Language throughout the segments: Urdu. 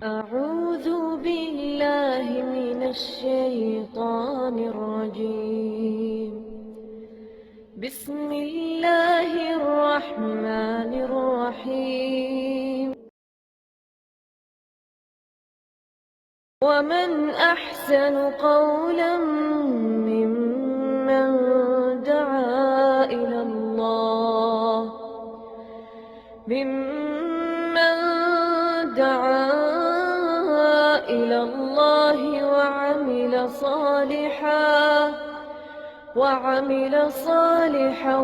أعوذ بالله من الشيطان الرجيم. بسم الله الرحمن الرحيم. ومن أحسن قولا ممن دعا إلى الله وعمل صالحا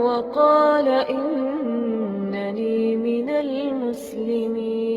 وقال إنني من المسلمين.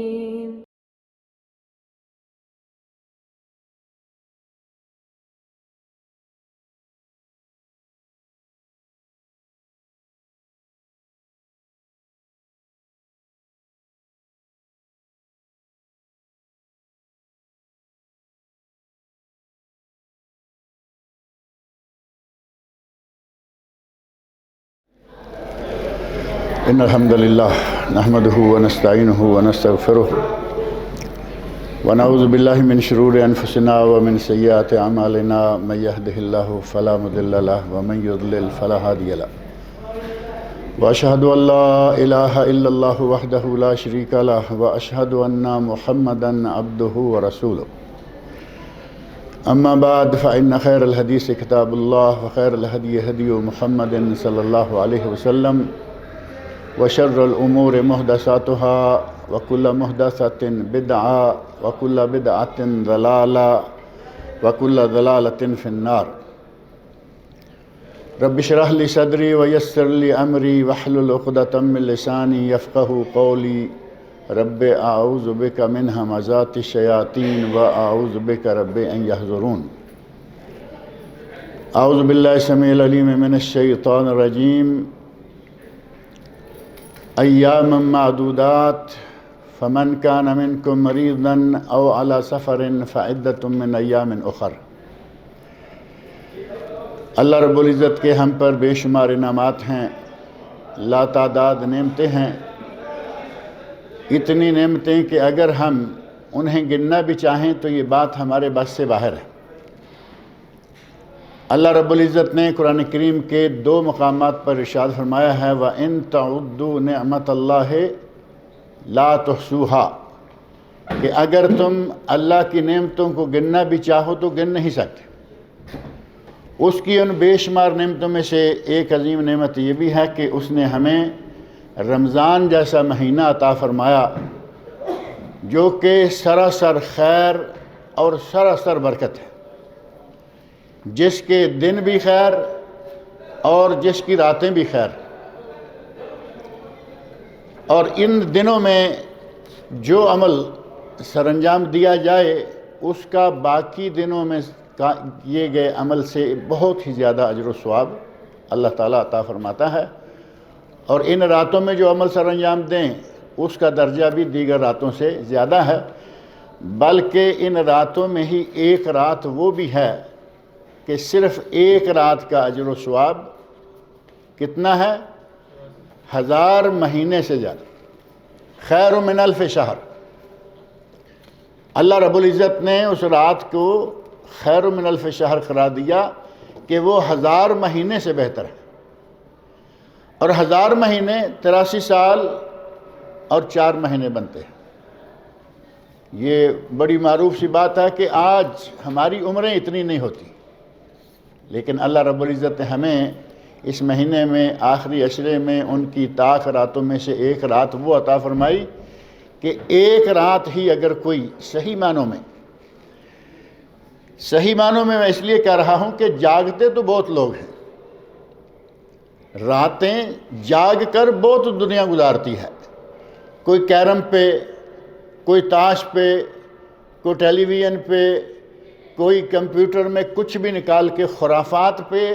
إن الحمد لله نحمده ونستعينه ونستغفره ونعوذ بالله من شرور أنفسنا ومن سيئات أعمالنا من يهده الله فلا مضل له ومن يضلل فلا هادي له وأشهد أن لا إله إلا الله وحده لا شريك له وأشهد أن محمدا عبده ورسوله. أما بعد فإن خير الحديث كتاب الله وخير الهدي هدي محمد صلى الله عليه وسلم وشر الأمور محدثاتها وكل محدثة بدعة وكل بدعة ضلالة وكل ضلالة في النار. رب اشرح لي صدري ويسر لي أمري واحلل عقدة من لساني يفقهوا قولي. رب أعوذ بك من همزات الشياطين وأعوذ بك رب أن يحضرون. أعوذ بالله السميع العليم من الشيطان الرجيم. أياما معدودات فمن كان منكم مريضا أو على سفر فعدة من أيام أخر. اللہ رب العزت کے ہم پر بے شمار انعامات ہیں، لا تعداد نعمتیں ہیں، اتنی نعمتیں کہ اگر ہم انہیں گننا بھی چاہیں تو یہ بات ہمارے بس سے باہر ہے۔ اللہ رب العزت نے قرآن کریم کے 2 مقامات پر ارشاد فرمایا ہے وَإِن تَعُدُّوا نِعْمَةَ اللَّهِ لَا تُحْصُوهَا، کہ اگر تم اللہ کی نعمتوں کو گننا بھی چاہو تو گن نہیں سکتے۔ اس کی ان بے شمار نعمتوں میں سے ایک عظیم نعمت یہ بھی ہے کہ اس نے ہمیں رمضان جیسا مہینہ عطا فرمایا جو کہ سراسر خیر اور سراسر برکت ہے، جس کے دن بھی خیر اور جس کی راتیں بھی خیر، اور ان دنوں میں جو عمل سر انجام دیا جائے اس کا باقی دنوں میں کیے گئے عمل سے بہت ہی زیادہ اجر و ثواب اللہ تعالیٰ عطا فرماتا ہے، اور ان راتوں میں جو عمل سر انجام دیں اس کا درجہ بھی دیگر راتوں سے زیادہ ہے، بلکہ ان راتوں میں ہی ایک رات وہ بھی ہے کہ صرف ایک رات کا اجر و ثواب کتنا ہے؟ 1000 مہینے سے زیادہ، خیر من الف شہر۔ اللہ رب العزت نے اس رات کو خیر من الف شہر قرار دیا کہ وہ 1000 مہینے سے بہتر ہے، اور 1000 مہینے 83 سال اور 4 مہینے بنتے ہیں۔ یہ بڑی معروف سی بات ہے کہ آج ہماری عمریں اتنی نہیں ہوتی، لیکن اللہ رب العزت نے ہمیں اس مہینے میں آخری عشرے میں ان کی طاق راتوں میں سے ایک رات وہ عطا فرمائی کہ ایک رات ہی اگر کوئی صحیح معنوں میں میں اس لیے کہہ رہا ہوں کہ جاگتے تو بہت لوگ ہیں، راتیں جاگ کر بہت دنیا گزارتی ہے، کوئی کیرم پہ، کوئی تاش پہ، کوئی ٹیلی ویژن پہ، کوئی کمپیوٹر میں کچھ بھی نکال کے خرافات پہ،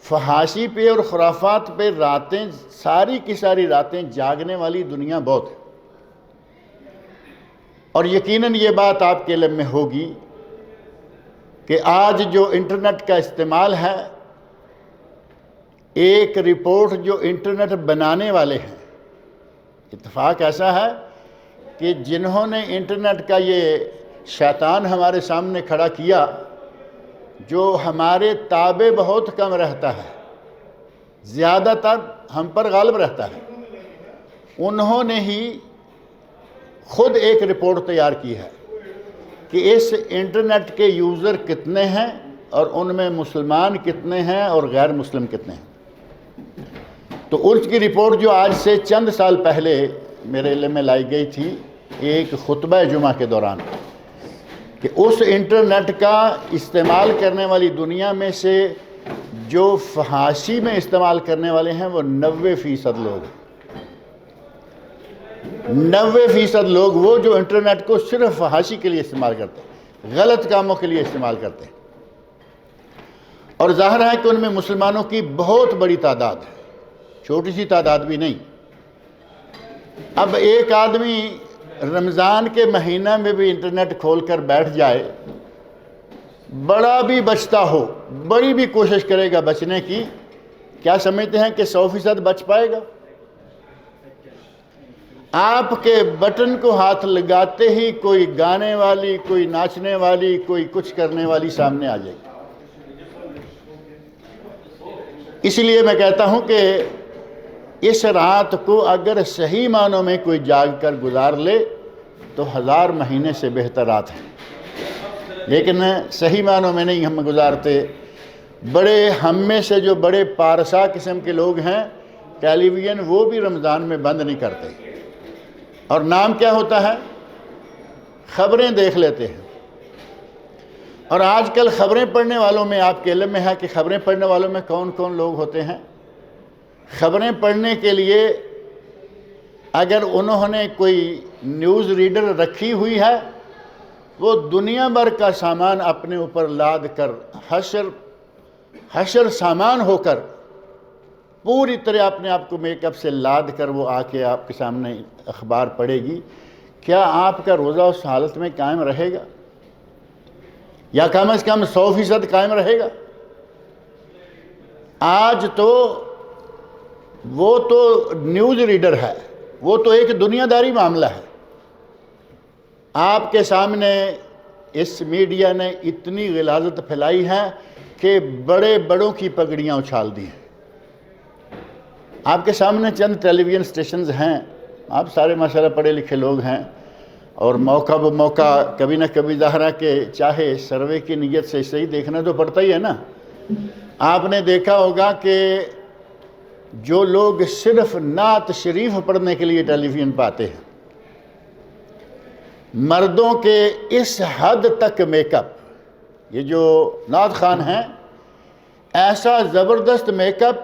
فحاشی پہ اور خرافات پہ راتیں، ساری کی ساری راتیں جاگنے والی دنیا بہت ہے۔ اور یقیناً یہ بات آپ کے علم میں ہوگی کہ آج جو انٹرنیٹ کا استعمال ہے، ایک رپورٹ جو انٹرنیٹ بنانے والے ہیں، اتفاق ایسا ہے کہ جنہوں نے انٹرنیٹ کا یہ شیطان ہمارے سامنے کھڑا کیا، جو ہمارے تابع بہت کم رہتا ہے، زیادہ تر ہم پر غالب رہتا ہے، انہوں نے ہی خود ایک رپورٹ تیار کی ہے کہ اس انٹرنیٹ کے یوزر کتنے ہیں اور ان میں مسلمان کتنے ہیں اور غیر مسلم کتنے ہیں۔ تو اس کی رپورٹ جو آج سے چند سال پہلے میرے علم میں لائی گئی تھی ایک خطبہ جمعہ کے دوران، کہ اس انٹرنیٹ کا استعمال کرنے والی دنیا میں سے جو فحاشی میں استعمال کرنے والے ہیں وہ 90% لوگ ہیں۔ 90% لوگ وہ جو انٹرنیٹ کو صرف فحاشی کے لیے استعمال کرتے ہیں، غلط کاموں کے لیے استعمال کرتے ہیں، اور ظاہر ہے کہ ان میں مسلمانوں کی بہت بڑی تعداد ہے، چھوٹی سی تعداد بھی نہیں۔ اب ایک آدمی رمضان کے مہینہ میں بھی انٹرنیٹ کھول کر بیٹھ جائے، بڑا بھی بچتا ہو، بڑی بھی کوشش کرے گا بچنے کی، کیا سمجھتے ہیں کہ 100% بچ پائے گا؟ آپ کے بٹن کو ہاتھ لگاتے ہی کوئی گانے والی، کوئی ناچنے والی، کوئی کچھ کرنے والی سامنے آ جائے گی۔ اس لیے میں کہتا ہوں کہ اس رات کو اگر صحیح معنوں میں کوئی جاگ کر گزار لے تو 1000 مہینے سے بہتر رات ہے، لیکن صحیح معنوں میں نہیں ہم گزارتے۔ بڑے ہم میں سے جو بڑے پارسا قسم کے لوگ ہیں، ٹیلی ویژن وہ بھی رمضان میں بند نہیں کرتے، اور نام کیا ہوتا ہے؟ خبریں دیکھ لیتے ہیں۔ اور آج کل خبریں پڑھنے والوں میں آپ کے علم میں ہے کہ خبریں پڑھنے والوں میں کون کون لوگ ہوتے ہیں؟ خبریں پڑھنے کے لیے اگر انہوں نے کوئی نیوز ریڈر رکھی ہوئی ہے، وہ دنیا بھر کا سامان اپنے اوپر لاد کر حشر سامان ہو کر پوری طرح اپنے آپ کو میک اپ سے لاد کر وہ آ کے آپ کے سامنے اخبار پڑھے گی۔ کیا آپ کا روزہ اس حالت میں قائم رہے گا؟ یا کم از کم 100% قائم رہے گا؟ آج تو وہ تو نیوز ریڈر ہے، وہ تو ایک دنیا داری معاملہ ہے۔ آپ کے سامنے اس میڈیا نے اتنی غلاظت پھیلائی ہے کہ بڑے بڑوں کی پگڑیاں اچھال دی ہیں۔ آپ کے سامنے چند ٹیلی ویژن سٹیشنز ہیں، آپ سارے ماشاءاللہ پڑھے لکھے لوگ ہیں، اور موقع بموقع کبھی نہ کبھی ظاہرہ کہ چاہے سروے کی نیت سے صحیح دیکھنا تو پڑتا ہی ہے نا۔ آپ نے دیکھا ہوگا کہ جو لوگ صرف نعت شریف پڑھنے کے لیے ٹیلی ویژن پہ آتے ہیں، مردوں کے اس حد تک میک اپ، یہ جو نعت خوان ہیں، ایسا زبردست میک اپ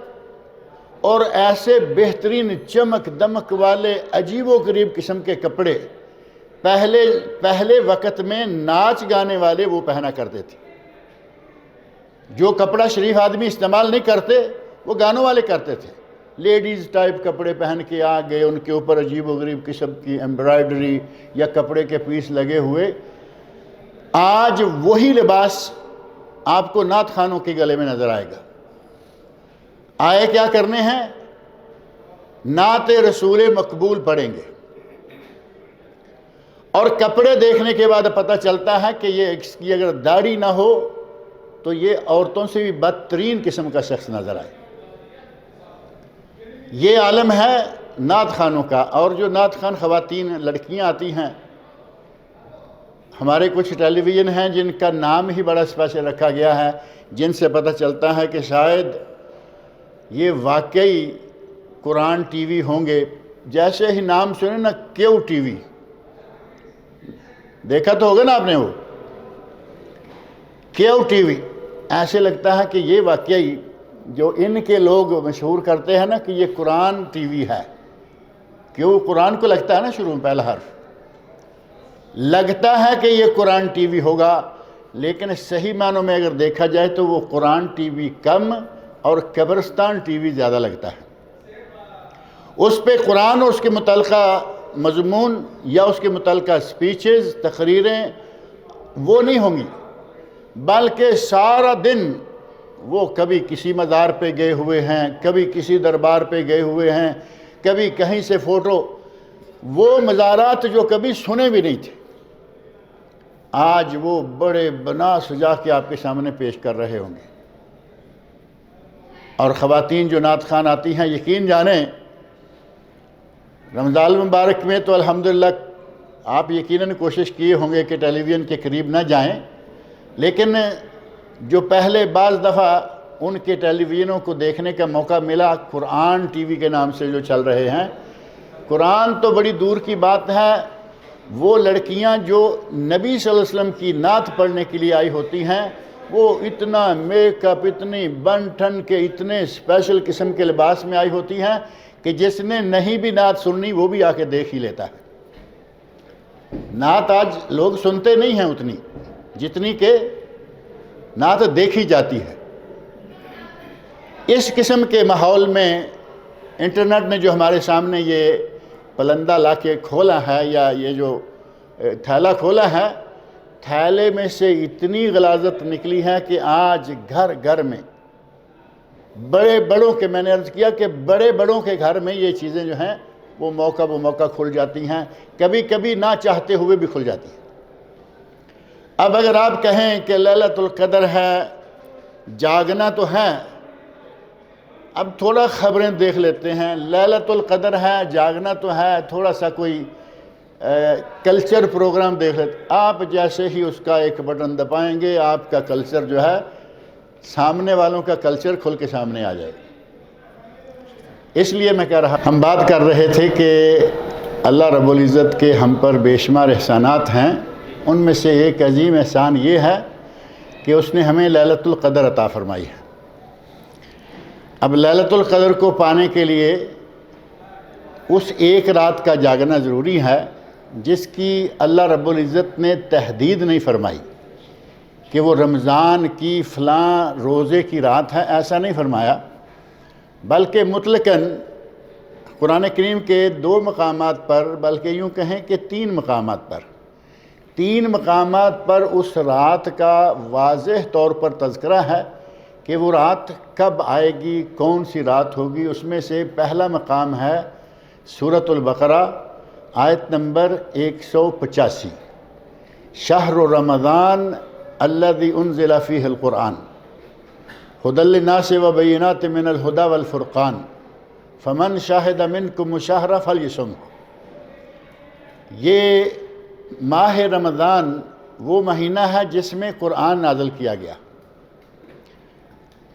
اور ایسے بہترین چمک دمک والے عجیب و غریب قسم کے کپڑے پہلے وقت میں ناچ گانے والے وہ پہنا کرتے تھے۔ جو کپڑا شریف آدمی استعمال نہیں کرتے وہ گانوں والے کرتے تھے۔ لیڈیز ٹائپ کپڑے پہن کے آ گئے، ان کے اوپر عجیب و غریب قسم کی ایمبرائڈری یا کپڑے کے پیس لگے ہوئے۔ آج وہی لباس آپ کو نعت خوانوں کے گلے میں نظر آئے گا۔ آئے کیا کرنے ہیں؟ نعت رسول مقبول پڑھیں گے، اور کپڑے دیکھنے کے بعد پتہ چلتا ہے کہ اس کی اگر داڑھی نہ ہو تو یہ عورتوں سے بھی بدترین قسم کا شخص نظر آئے۔ یہ عالم ہے نعت خوانوں کا۔ اور جو نعت خوان خواتین لڑکیاں آتی ہیں، ہمارے کچھ ٹیلی ویژن ہیں جن کا نام ہی بڑا اسپیشل رکھا گیا ہے، جن سے پتہ چلتا ہے کہ شاید یہ واقعی قرآن ٹی وی ہوں گے۔ جیسے ہی نام سنے نا، کیو ٹی وی، دیکھا تو ہوگا نا آپ نے، وہ کیو ٹی وی، ایسے لگتا ہے کہ یہ واقعی جو ان کے لوگ مشہور کرتے ہیں نا کہ یہ قرآن ٹی وی ہے۔ کیوں؟ قرآن کو لگتا ہے نا شروع میں پہلا حرف، لگتا ہے کہ یہ قرآن ٹی وی ہوگا، لیکن صحیح معنوں میں اگر دیکھا جائے تو وہ قرآن ٹی وی کم اور قبرستان ٹی وی زیادہ لگتا ہے۔ اس پہ قرآن اور اس کے متعلقہ مضمون یا اس کے متعلقہ سپیچز، تقریریں وہ نہیں ہوں گی، بلکہ سارا دن وہ کبھی کسی مزار پہ گئے ہوئے ہیں، کبھی کسی دربار پہ گئے ہوئے ہیں، کبھی کہیں سے فوٹو وہ مزارات جو کبھی سنے بھی نہیں تھے، آج وہ بڑے بنا سجا کے آپ کے سامنے پیش کر رہے ہوں گے۔ اور خواتین جو نعت خوان آتی ہیں، یقین جانیں رمضان المبارک میں تو الحمدللہ آپ یقیناً کوشش کیے ہوں گے کہ ٹیلی ویژن کے قریب نہ جائیں، لیکن جو پہلے بعض دفعہ ان کے ٹیلی ویژنوں کو دیکھنے کا موقع ملا، قرآن ٹی وی کے نام سے جو چل رہے ہیں، قرآن تو بڑی دور کی بات ہے، وہ لڑکیاں جو نبی صلی اللہ علیہ وسلم کی نعت پڑھنے کے لیے آئی ہوتی ہیں، وہ اتنا میک اپ، اتنی بن ٹھن کے، اتنے اسپیشل قسم کے لباس میں آئی ہوتی ہیں کہ جس نے نہیں بھی نعت سننی وہ بھی آ کے دیکھ ہی لیتا ہے۔ نعت آج لوگ سنتے نہیں ہیں اتنی جتنی کہ نعت دیکھی جاتی ہے۔ اس قسم کے ماحول میں انٹرنیٹ نے جو ہمارے سامنے یہ پلندہ لا کے کھولا ہے، یا یہ جو تھیلا کھولا ہے، تھیلے میں سے اتنی غلاظت نکلی ہے کہ آج گھر گھر میں بڑے بڑوں کے، میں نے عرض کیا کہ بڑے بڑوں کے گھر میں یہ چیزیں جو ہیں وہ موقع کھل جاتی ہیں، کبھی کبھی نہ چاہتے ہوئے بھی کھل جاتی ہیں۔ اب اگر آپ کہیں کہ لیلۃ القدر ہے، جاگنا تو ہے، اب تھوڑا خبریں دیکھ لیتے ہیں، لیلۃ القدر ہے، جاگنا تو ہے، تھوڑا سا کوئی کلچر پروگرام دیکھ لیتے، آپ جیسے ہی اس کا ایک بٹن دبائیں گے آپ کا کلچر جو ہے، سامنے والوں کا کلچر کھل کے سامنے آ جائے گا۔ اس لیے میں کہہ رہا، ہم بات کر رہے تھے کہ اللہ رب العزت کے ہم پر بے شمار احسانات ہیں، ان میں سے ایک عظیم احسان یہ ہے کہ اس نے ہمیں لیلۃ القدر عطا فرمائی ہے۔ اب لیلۃ القدر کو پانے کے لیے اس ایک رات کا جاگنا ضروری ہے، جس کی اللہ رب العزت نے تحدید نہیں فرمائی کہ وہ رمضان کی فلاں روزے کی رات ہے، ایسا نہیں فرمایا، بلکہ مطلقاً قرآن کریم کے 2 مقامات پر، بلکہ یوں کہیں کہ 3 مقامات پر اس رات کا واضح طور پر تذکرہ ہے کہ وہ رات کب آئے گی، کون سی رات ہوگی۔ اس میں سے پہلا مقام ہے سورۃ البقرہ، آیت نمبر 185، شہر رمضان الذی انزل فیہ القرآن ھدی للناس وبینات من الھدی والفرقان فمن شاہد منکم الشہر فلیصمہ۔ یہ ماہ رمضان وہ مہینہ ہے جس میں قرآن نازل کیا گیا۔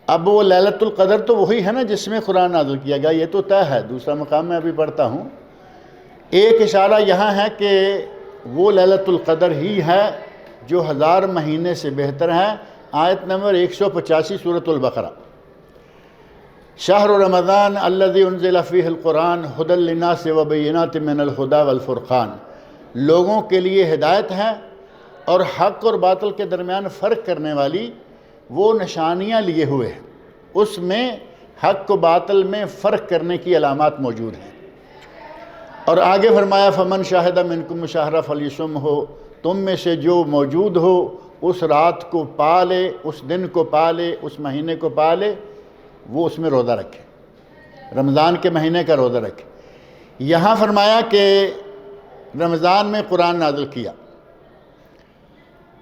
اب وہ لیلۃ القدر تو وہی ہے نا جس میں قرآن نازل کیا گیا، یہ تو طے ہے، دوسرا مقام میں ابھی پڑھتا ہوں۔ ایک اشارہ یہاں ہے کہ وہ لیلۃ القدر ہی ہے جو 1000 مہینے سے بہتر ہے، آیت نمبر 185 سورۃ البقرہ، شہر رمضان الذی انزل فیہ القرآن ھدی للناس وبینات من الھدی والفرقان، لوگوں کے لیے ہدایت ہے اور حق اور باطل کے درمیان فرق کرنے والی وہ نشانیاں لیے ہوئے ہیں، اس میں حق و باطل میں فرق کرنے کی علامات موجود ہیں۔ اور آگے فرمایا فمن شاہد منکم الشہر فلیصمہ، تم میں سے جو موجود ہو اس رات کو پا لے، اس دن کو پا لے، اس مہینے کو پا لے، وہ اس میں روزہ رکھے، رمضان کے مہینے کا روزہ رکھے۔ یہاں فرمایا کہ رمضان میں قرآن نازل کیا،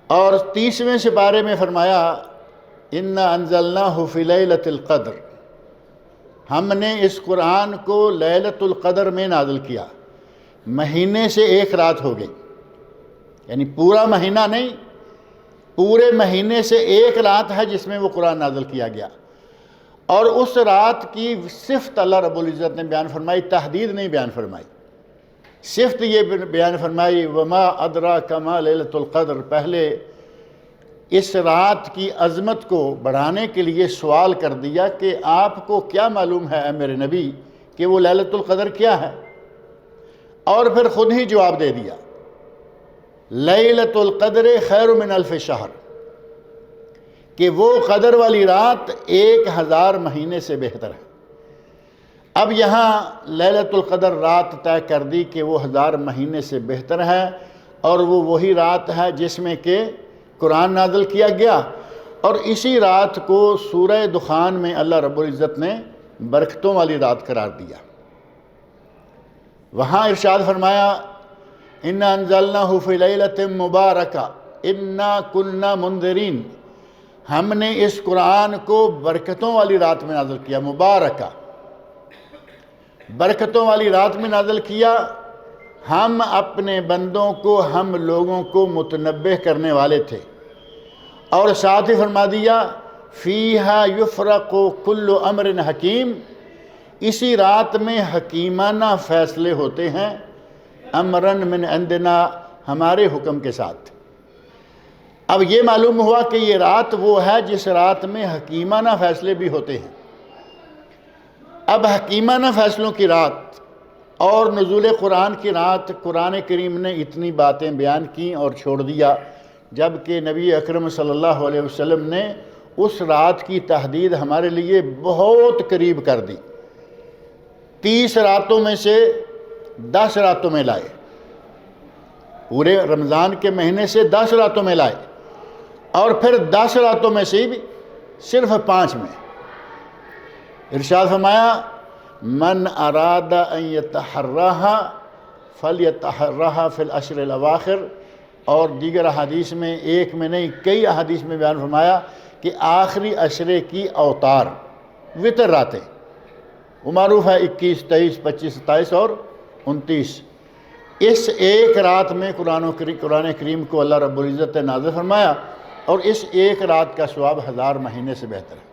اور 30ویں سپارے میں فرمایا اِنَّا أَنزَلْنَاهُ فِي لَيْلَةِ الْقَدْرِ، ہم نے اس قرآن کو لیلۃ القدر میں نازل کیا، مہینے سے ایک رات ہو گئی، یعنی پورا مہینہ نہیں، پورے مہینے سے ایک رات ہے جس میں وہ قرآن نازل کیا گیا۔ اور اس رات کی صفت اللہ رب العزت نے بیان فرمائی، تحدید نہیں بیان فرمائی، صفت یہ بیان فرمائی وَمَا أَدْرَاكَ مَا لَيْلَةُ الْقَدْرِ۔ پہلے اس رات کی عظمت کو بڑھانے کے لیے سوال کر دیا کہ آپ کو کیا معلوم ہے اے میرے نبی کہ وہ لیلۃ القدر کیا ہے، اور پھر خود ہی جواب دے دیا لیلۃ القدر خیر من الف شہر، کہ وہ قدر والی رات 1000 مہینے سے بہتر ہے۔ اب یہاں لیلۃ القدر رات طے کر دی کہ وہ 1000 مہینے سے بہتر ہے، اور وہ وہی رات ہے جس میں کہ قرآن نازل کیا گیا، اور اسی رات کو سورہ دخان میں اللہ رب العزت نے برکتوں والی رات قرار دیا۔ وہاں ارشاد فرمایا انا انزلناہ فی لیلۃ مبارکہ انا کنا منذرین، ہم نے اس قرآن کو برکتوں والی رات میں نازل کیا، مبارکہ، برکتوں والی رات میں نازل کیا، ہم اپنے بندوں کو، ہم لوگوں کو متنبہ کرنے والے تھے۔ اور ساتھ ہی فرما دیا فیہا یفرق کل امر حکیم، اسی رات میں حکیمانہ فیصلے ہوتے ہیں، امرن من عندنا، ہمارے حکم کے ساتھ۔ اب یہ معلوم ہوا کہ یہ رات وہ ہے جس رات میں حکیمانہ فیصلے بھی ہوتے ہیں۔ اب حکیمانہ فیصلوں کی رات اور نزول قرآن کی رات، قرآن کریم نے اتنی باتیں بیان کی اور چھوڑ دیا، جبکہ نبی اکرم صلی اللہ علیہ وسلم نے اس رات کی تحدید ہمارے لیے بہت قریب کر دی، 30 راتوں میں سے 10 راتوں میں لائے، پورے رمضان کے مہینے سے 10 راتوں میں لائے، اور پھر 10 راتوں میں سے بھی صرف 5 میں ارشاد فرمایا من اراد ان یتحرہا فلیتحرہا فی العشر الاواخر، اور دیگر احادیث میں، ایک میں نہیں کئی احادیث میں بیان فرمایا کہ آخری عشرے کی اوتار، وتر راتیں، وہ معروف ہے 21، 23، 25، 27 اور 29، اس ایک رات میں قرآن کریم کو اللہ رب العزت نے نازل فرمایا، اور اس ایک رات کا ثواب 1000 مہینے سے بہتر ہے۔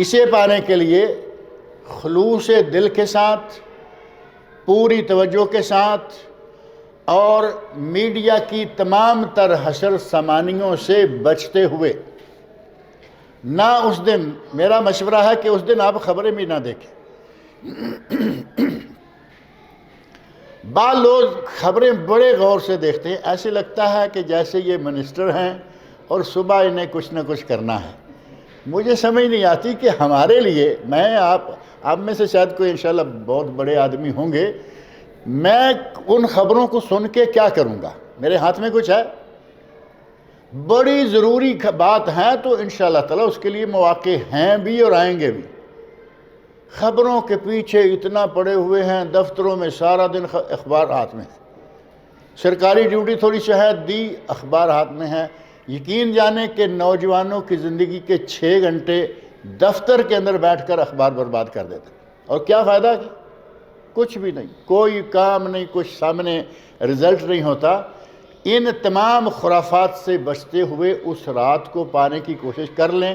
اسے پانے کے لیے خلوص دل کے ساتھ، پوری توجہ کے ساتھ، اور میڈیا کی تمام تر حشر سامانیوں سے بچتے ہوئے، نہ اس دن، میرا مشورہ ہے کہ اس دن آپ خبریں بھی نہ دیکھیں۔ بعض لوگ خبریں بڑے غور سے دیکھتے ہیں، ایسے لگتا ہے کہ جیسے یہ منسٹر ہیں اور صبح انہیں کچھ نہ کچھ کرنا ہے۔ مجھے سمجھ نہیں آتی کہ ہمارے لیے، میں آپ میں سے شاید کوئی انشاءاللہ بہت بڑے آدمی ہوں گے، میں ان خبروں کو سن کے کیا کروں گا؟ میرے ہاتھ میں کچھ ہے؟ بڑی ضروری بات ہے تو انشاءاللہ تعالی اس کے لیے مواقع ہیں بھی اور آئیں گے بھی۔ خبروں کے پیچھے اتنا پڑے ہوئے ہیں، دفتروں میں سارا دن اخبار ہاتھ میں ہے، سرکاری ڈیوٹی تھوڑی شاید دی، اخبار ہاتھ میں ہے۔ یقین جانے کہ نوجوانوں کی زندگی کے 6 گھنٹے دفتر کے اندر بیٹھ کر اخبار برباد کر دیتے، اور کیا فائدہ؟ کچھ بھی نہیں، کوئی کام نہیں، کچھ سامنے رزلٹ نہیں ہوتا۔ ان تمام خرافات سے بچتے ہوئے اس رات کو پانے کی کوشش کر لیں،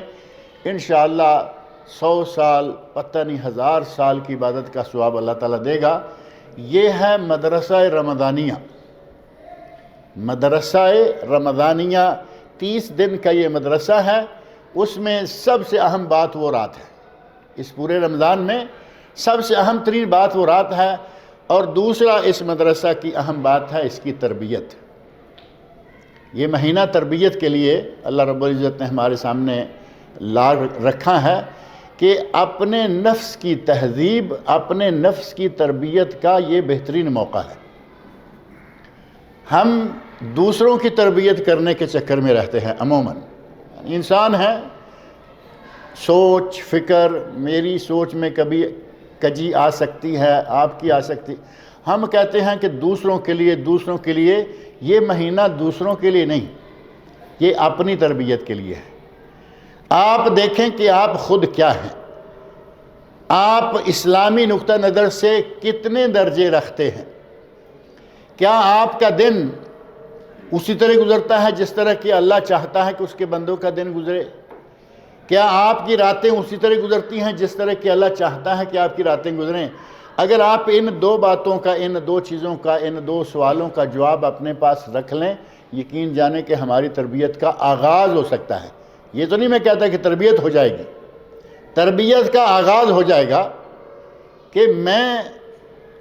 انشاءاللہ 100 سال، پتہ نہیں 1000 سال کی عبادت کا ثواب اللہ تعالیٰ دے گا۔ یہ ہے مدرسہ رمضانیہ، مدرسہ رمضانیہ، 30 دن کا یہ مدرسہ ہے، اس میں سب سے اہم بات وہ رات ہے، اس پورے رمضان میں سب سے اہم ترین بات وہ رات ہے، اور دوسرا اس مدرسہ کی اہم بات ہے اس کی تربیت۔ یہ مہینہ تربیت کے لیے اللہ رب العزت نے ہمارے سامنے لا رکھا ہے کہ اپنے نفس کی تہذیب، اپنے نفس کی تربیت کا یہ بہترین موقع ہے۔ ہم دوسروں کی تربیت کرنے کے چکر میں رہتے ہیں، عموماً انسان ہے، سوچ فکر، میری سوچ میں کبھی کجی آ سکتی ہے، آپ کی آ سکتی، ہم کہتے ہیں کہ دوسروں کے لیے، یہ مہینہ دوسروں کے لیے نہیں، یہ اپنی تربیت کے لیے ہے۔ آپ دیکھیں کہ آپ خود کیا ہیں، آپ اسلامی نقطہ نظر سے کتنے درجے رکھتے ہیں؟ کیا آپ کا دن اسی طرح گزرتا ہے جس طرح کہ اللہ چاہتا ہے کہ اس کے بندوں کا دن گزرے؟ کیا آپ کی راتیں اسی طرح گزرتی ہیں جس طرح کہ اللہ چاہتا ہے کہ آپ کی راتیں گزریں؟ اگر آپ ان 2 باتوں کا، ان 2 چیزوں کا، ان 2 سوالوں کا جواب اپنے پاس رکھ لیں، یقین جانیں کہ ہماری تربیت کا آغاز ہو سکتا ہے۔ یہ تو نہیں میں کہتا کہ تربیت ہو جائے گی، تربیت کا آغاز ہو جائے گا کہ میں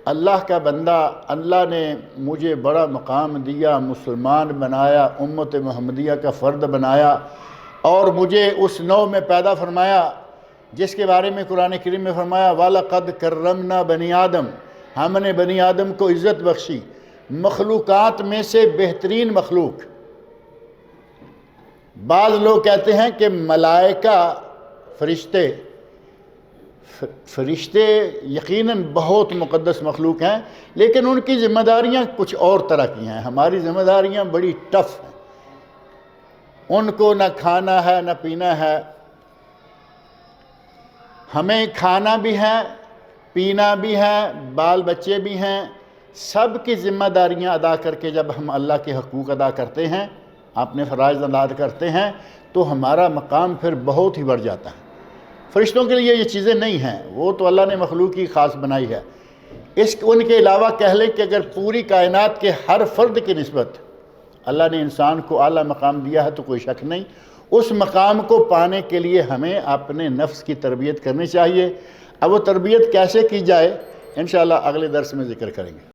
اللہ کا بندہ، اللہ نے مجھے بڑا مقام دیا، مسلمان بنایا، امت محمدیہ کا فرد بنایا، اور مجھے اس نوع میں پیدا فرمایا جس کے بارے میں قرآن کریم میں فرمایا وَلَقَدْ كَرَّمْنَا بَنِي آدم، ہم نے بنی آدم کو عزت بخشی، مخلوقات میں سے بہترین مخلوق۔ بعض لوگ کہتے ہیں کہ ملائکہ، فرشتے فرشتے یقیناً بہت مقدس مخلوق ہیں، لیکن ان کی ذمہ داریاں کچھ اور طرح کی ہیں. ہماری ذمہ داریاں بڑی ٹف ہیں. ان کو نہ کھانا ہے نہ پینا ہے. ہمیں کھانا بھی ہے، پینا بھی ہے، بال بچے بھی ہیں. سب کی ذمہ داریاں ادا کر کے جب ہم اللہ کے حقوق ادا کرتے ہیں، اپنے فرائض ادا کرتے ہیں، تو ہمارا مقام پھر بہت ہی بڑھ جاتا ہے. فرشتوں کے لیے یہ چیزیں نہیں ہیں، وہ تو اللہ نے مخلوق کی خاص بنائی ہے. ان کے علاوہ کہہ لیں کہ اگر پوری کائنات کے ہر فرد کی نسبت اللہ نے انسان کو اعلیٰ مقام دیا ہے تو کوئی شک نہیں. اس مقام کو پانے کے لیے ہمیں اپنے نفس کی تربیت کرنی چاہیے. اب وہ تربیت کیسے کی جائے انشاءاللہ اگلے درس میں ذکر کریں گے.